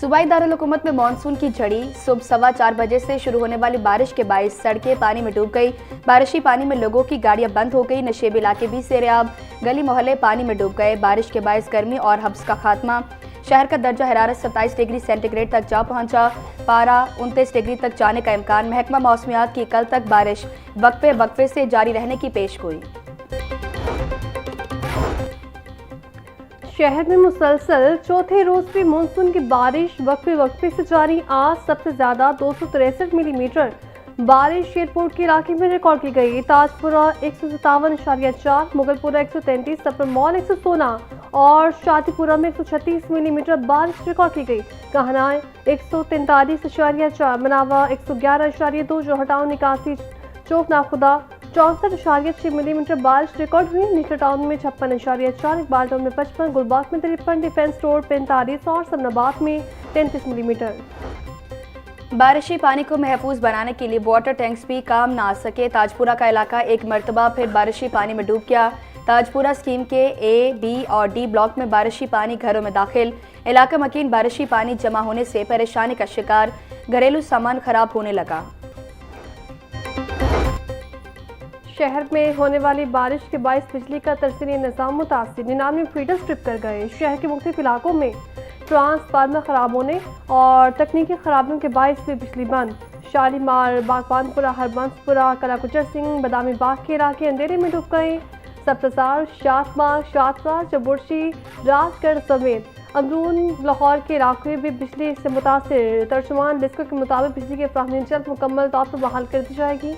सूबाई दारुल हुकूमत में मानसून की झड़ी। सुबह 4:15 बजे से शुरू होने वाली बारिश के बायस सड़कें पानी में डूब गई। बारिशी पानी में लोगों की गाड़ियां बंद हो गई। नशेबी इलाके भी सेरेआब, गली मोहल्ले पानी में डूब गए। बारिश के बायस गर्मी और हब्स का खात्मा। शहर का दर्जा हरारत 27 डिग्री सेंटीग्रेड तक जा पहुंचा। पारा 29 डिग्री तक जाने का इम्कान। महकमा मौसमियात की कल तक बारिश वक्फे से जारी रहने की पेशगोई। शहर में मुसलसल चौथे रोज भी मानसून की बारिश वक्फे से जारी। आज सबसे ज्यादा 263 मिलीमीटर बारिश एयरपोर्ट के इलाके में रिकॉर्ड की गई। ताजपुरा 157.4, मुगलपुरा 133, सफर मॉल 116 और शादीपुरा में 136 मिलीमीटर बारिश रिकॉर्ड की गई। कहनाएं 143.4, मनावा 111.2, जोहटाउन 81, चौक नाखुदा 64.6 मिलीमीटर बारिश रिकॉर्ड हुई। नीचे टाउन में 56.4, इकबाल टाउन में 55, गुलबाग में 53, डिफेंस रोड 45 और सन्नाबाद में 33 मिलीमीटर। बारिशी पानी को महफूज बनाने के लिए वाटर टैंक्स भी काम ना आ सके। ताजपुरा का इलाका एक मरतबा फिर बारिशी पानी में डूब गया। ताजपुरा स्कीम के ए, बी और डी ब्लॉक में बारिशी पानी घरों में दाखिल। इलाका मकीन बारिशी पानी जमा होने से परेशानी का शिकार। घरेलू सामान खराब होने लगा। शहर में होने वाली बारिश के बायस बिजली का तरसीली निज़ाम मुतासिर। 99 फीडर्स ट्रिप कर गए। शहर के मुख्तलिफ इलाकों में ट्रांसफार्मर खराब होने और तकनीकी खराबियों के बायस भी बिजली बंद। शालीमार, बागबानपुरा, हरबंसपुरा, कलाकुचर सिंह, बदामी बाग के इलाके अंधेरे में डूब गए। सब्तजार, शातबाग, शातरा, चबुर्शी, राजगढ़ समेत अमरून, लाहौर के इलाके भी बिजली से मुतासिर। तर्जुमान लिस्को के मुताबिक बिजली की फराहमी जल्द मुकम्मल तौर पर बहाल कर दी जाएगी।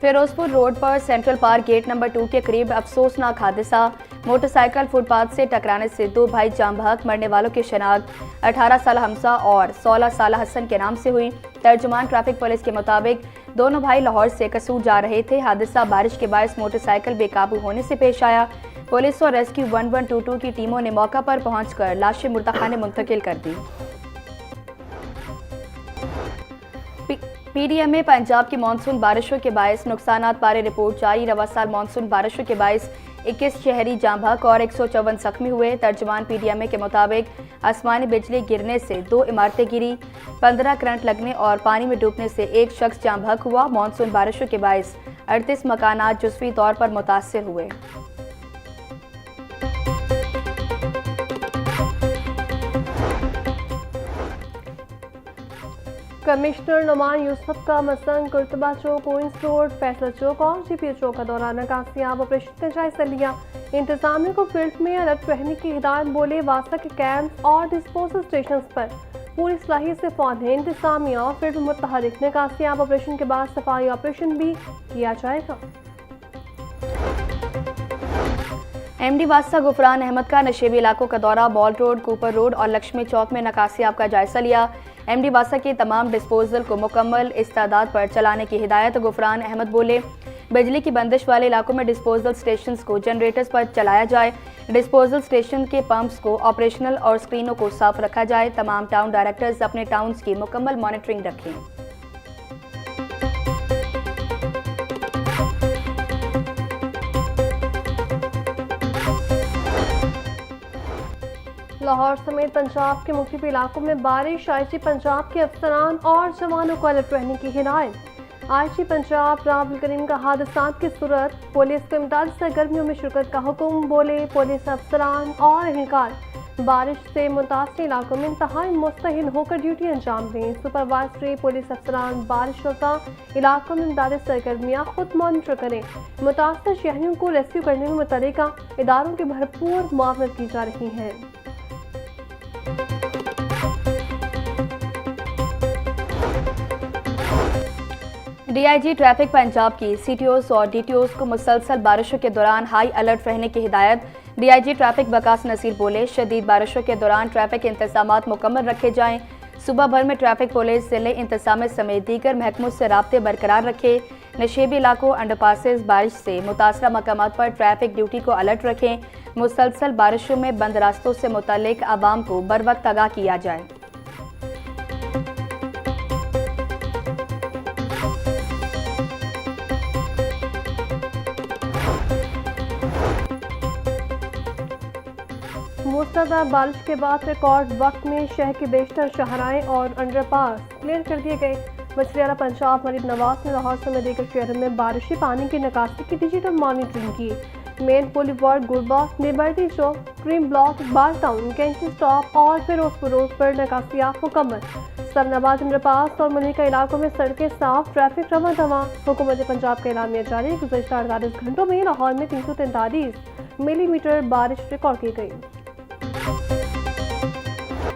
फिरोजपुर रोड पर सेंट्रल पार्क गेट नंबर 2 के करीब अफसोसनाक हादसा। मोटरसाइकिल फुटपाथ से टकराने से 2 भाई जाम बहक। मरने वालों की शनाख्त 18 साल हमसा और 16 साल हसन के नाम से हुई। तर्जुमान ट्रैफिक पुलिस के मुताबिक दोनों भाई लाहौर से कसूर जा रहे थे। हादसा बारिश के बायस मोटरसाइकिल बेकाबू होने से पेश आया। पुलिस और रेस्क्यू 1122 की टीमों ने मौका पर पहुंचकर लाशें मुर्तखाने मुंतकिल कर दी। पीडीएम में पंजाब की मानसून बारिशों के बायस नुकसानात बारे रिपोर्ट जारी। रवा साल मानसून बारिशों के बायस 21 शहरी जाम बहक और 154 जख्मी हुए। तर्जुमान पीडीएमए के मुताबिक आसमानी बिजली गिरने से 2 इमारतें गिरी। 15 करंट लगने और पानी में डूबने से 1 शख्स जाम बहक हुआ। मानसून बारिशों के बायस 38 मकानात जुज़वी तौर पर मुतासिर हुए। कमिश्नर नुमान यूसुफ का मसंग कुर्तबा चौक, क्वींस रोड, फैसला चौक और जीपीओ चौक का दौरान कामयाब ऑपरेशन का जायजा लिया। इंतजामिया को फील्ड में अलर्ट रहने की हिदायत। बोले वास्ता के कैंप और डिस्पोजल स्टेशन पर पूरी सलाहियत से फौज है। इंतजामिया फील्ड में मुतहरिक ने कामयाब ऑपरेशन के बाद सफाई ऑपरेशन भी किया जाएगा। एमडी वास्ता गुफरान अहमद का नशेबी इलाकों का दौरा। बॉल रोड, कूपर रोड और लक्ष्मी चौक में नकासियाब का जायजा लिया। एमडी वास्ता के तमाम डिस्पोजल को मुकम्मल इस्तादाद पर चलाने की हिदायत। गुफरान अहमद बोले बिजली की बंदिश वाले इलाकों में डिस्पोजल स्टेशंस को जनरेटर्स पर चलाया जाए। डिस्पोजल स्टेशन के पंप्स को ऑपरेशनल और स्क्रीनों को साफ रखा जाए। तमाम टाउन डायरेक्टर्स अपने टाउन्स की मुकम्मल मॉनिटरिंग रखें। लाहौर समेत पंजाब के मुख्तलिफ इलाकों में बारिश। आईजी पंजाब के अफसरान और जवानों को अलर्ट रहने की हिदायत। आईजी पंजाब राहुल करीम का हादसात की सूरत पुलिस को इमदादी सरगर्मियों में शिरकत का हुक्म। बोले पुलिस अफसरान और एहलकार बारिश से मुतासर इलाकों में इंतहाई मुस्तहिल होकर ड्यूटी अंजाम दें। सुपरवाइजरी पुलिस अफसरान बारिश शुदा इलाकों में इमदादी सरगर्मियाँ खुद मॉनिटर करें। मुतासर शहरियों को रेस्क्यू करने में मुतल्लिका इदारों की भरपूर मुआवनत की जा रही है। डीआईजी ट्रैफिक पंजाब की सीटीओस और डीटीओस को मुसलसल बारिशों के दौरान हाई अलर्ट रहने की हिदायत। डीआईजी ट्रैफिक वकास नसीर बोले शदीद बारिशों के दौरान ट्रैफिक इंतजामात मुकम्मल रखे जाएं। सुबह भर में ट्रैफिक पुलिस जिले इंतजाम समेत दीगर महकमों से राब्ते बरकरार रखे। नशेबी इलाकों, अंडरपासेस बारिश से मुतासरा मकामात पर ट्रैफिक ड्यूटी को अलर्ट रखें। मुसलसल बारिशों में बंद रास्तों से मुतल्लिक आवाम को बर वक्त आगाह किया जाए। मूसलाधार बारिश के बाद रिकॉर्ड वक्त में शहर के बेशतर शाहराएं और अंडरपास क्लियर कर दिए गए। वज़ीर-ए-आला पंजाब मरीम नवाज ने लाहौर समेत दीगर शहरों में बारिशी पानी की निकासी की डिजिटल मॉनिटरिंग की। मेन पुल वार्ड गुरबा, लिबर्टी चौक, क्रीम ब्लॉक, बार टाउन, कैंची स्टॉप और फिरोजपुर रोड पर निकासियात मुकम्मल। सलनाबाद, अंडरपास और मलिका इलाकों में सड़कें साफ, ट्रैफिक रवा दवा। हुकूमत पंजाब का ऐलान जारी। गुज़श्ता 48 घंटों में लाहौर में 343 मिलीमीटर बारिश रिकॉर्ड की गई।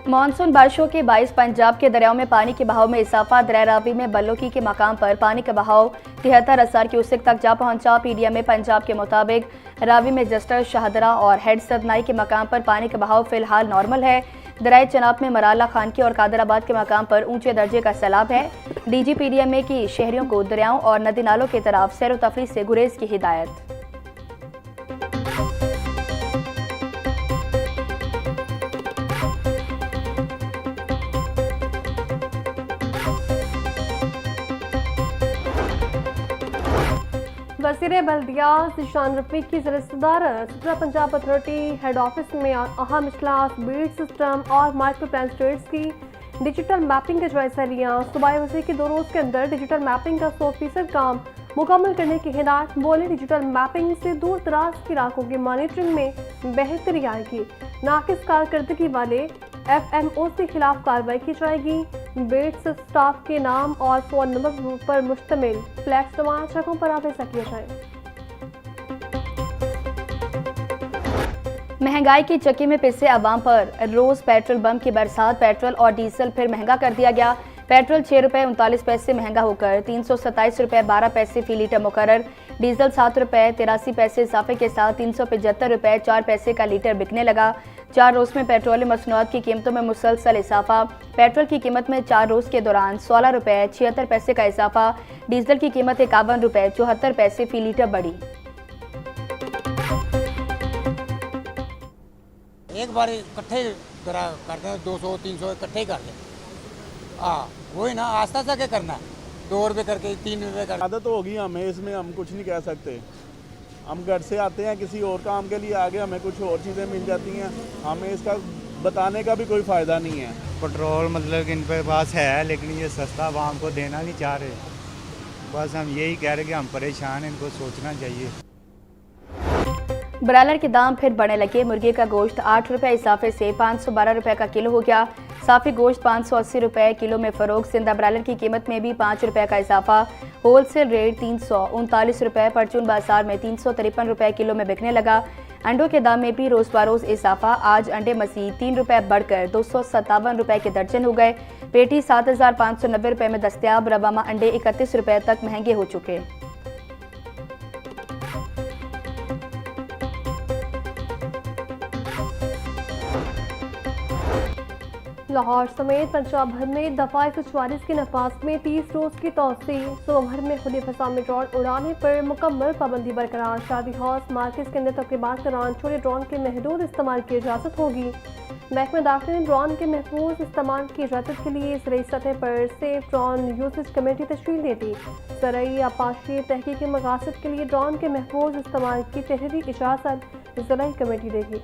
मानसून बारिशों के बाईस पंजाब के दरियाओं में पानी के बहाव में इजाफा। दरिया रावी में बल्लोकी के मकाम पर पानी का बहाव 73,000 क्यूसेक तक जा पहुंचा। पीडीएम में पंजाब के मुताबिक रावी में जस्टर, शाहदरा और हेड सदनाई के मकाम पर पानी का बहाव फिलहाल नॉर्मल है। दरियाए चनाब में मराला, खानकी और कादराबाद के मकाम पर ऊंचे दर्जे का सैलाब है। डीजी पीडीएम में की शहरियों को दरियाओं और नदी नालों की तरफ सैर व तफरीह से गुरेज की हिदायत। वज़ीर बल्दियात ज़ीशान रफ़ीक की ज़िला-ए-सदारत सदर पंजाब अथॉरिटी हेड ऑफिस में अहम इजलास बीड सिस्टम और माइक्रो प्लान स्टेट्स की डिजिटल मैपिंग का जायजा लिया। सूबाई वज़ीर के 2 रोज़ के अंदर डिजिटल मैपिंग का 100% काम मुकम्मल करने की हिदायत। बोले डिजिटल मैपिंग से दूर दराज के इलाकों की मॉनिटरिंग में बेहतरी आएगी। नाकिस कारकर्दगी वाले FMO के खिलाफ कार्रवाई की जाएगी। बेड्स स्टाफ के नाम और फ़ोन नंबर पर मुश्तमिल फ्लैक्स तमाम जगहों पर आवेजा किया जाए। महंगाई की चक्की में पिसे अवाम पर रोज पेट्रोल बम की बरसात। पेट्रोल और डीजल फिर महंगा कर दिया गया। पेट्रोल 6 रुपये 39 पैसे महंगा होकर 327 रुपये 12 पैसे फी लीटर मुकर्रर। डीजल 7 रुपये 83 पैसे इजाफे के साथ 375 रुपये 4 पैसे का लीटर बिकने लगा। 4 रोज़ में पेट्रोलियम मसनूआत की कीमतों में मुसलसल इजाफा। पेट्रोल की कीमत में 4 रोज़ के दौरान 16 रुपये 76 पैसे का इजाफा। डीजल की कीमत 51 रुपये 74 पैसे फी लीटर बढ़ी। एक बार इकट्ठे करते हैं 200-300 इकट्ठे कर दें। हाँ वही ना, आस्ता आस्ता क्या करना है, 2 रुपये करके 3 रुपये कर। आदत होगी हमें, इसमें हम कुछ नहीं कह सकते। हम घर से आते हैं किसी और काम के लिए, आगे हमें कुछ और चीज़ें मिल जाती हैं, हमें इसका बताने का भी कोई फ़ायदा नहीं है। पेट्रोल मतलब कि इन पे पास है, लेकिन ये सस्ता आवाम को देना नहीं चाह रहे। बस हम यही कह रहे कि हम परेशान हैं, इनको सोचना चाहिए। ब्रायलर के दाम फिर बढ़ने लगे। मुर्गे का गोश्त 8 रुपये इजाफे से 512 रुपये का किलो हो गया। साफी गोश्त 580 रुपये किलो में फ़रोग। जिंदा ब्रायलर की कीमत में भी 5 रुपये का इजाफा। होलसेल रेट 339 रुपये, परचून बाजार में 353 रुपये किलो में बिकने लगा। अंडों के दाम में भी रोज़ बरोज़ इजाफा। आज अंडे मज़ीद 3 रुपये बढ़कर 257 रुपये के दर्जन हो गए। पेटी 7,590 रुपये में दस्तियाब। रवामा अंडे 31 रुपये तक महंगे हो चुके। लाहौर समेत पंजाब भर में दफ़ा 144 के नफाज में 30 रोज़ की तोसी। सुबह भर में खुली फसा में ड्रोन उड़ाने पर मुकम्मल पाबंदी बरकरार। शादी हॉस मार्केट के अंदर तकरीबात के दौरान छोटे ड्रोन के महदूद इस्तेमाल की इजाज़त होगी। महकमा दाखिला ने ड्रोन के महफूज इस्तेमाल की इजाज़त के लिए ज़राई सतह पर सेफ ड्रोन यूसेज कमेटी तश्कील दे दी। ज़राई आपाशी तहकीकी मकासद के लिए ड्रोन के महफूज इस्तेमाल की तहरीरी इजाज़त ज़राई कमेटी देगी।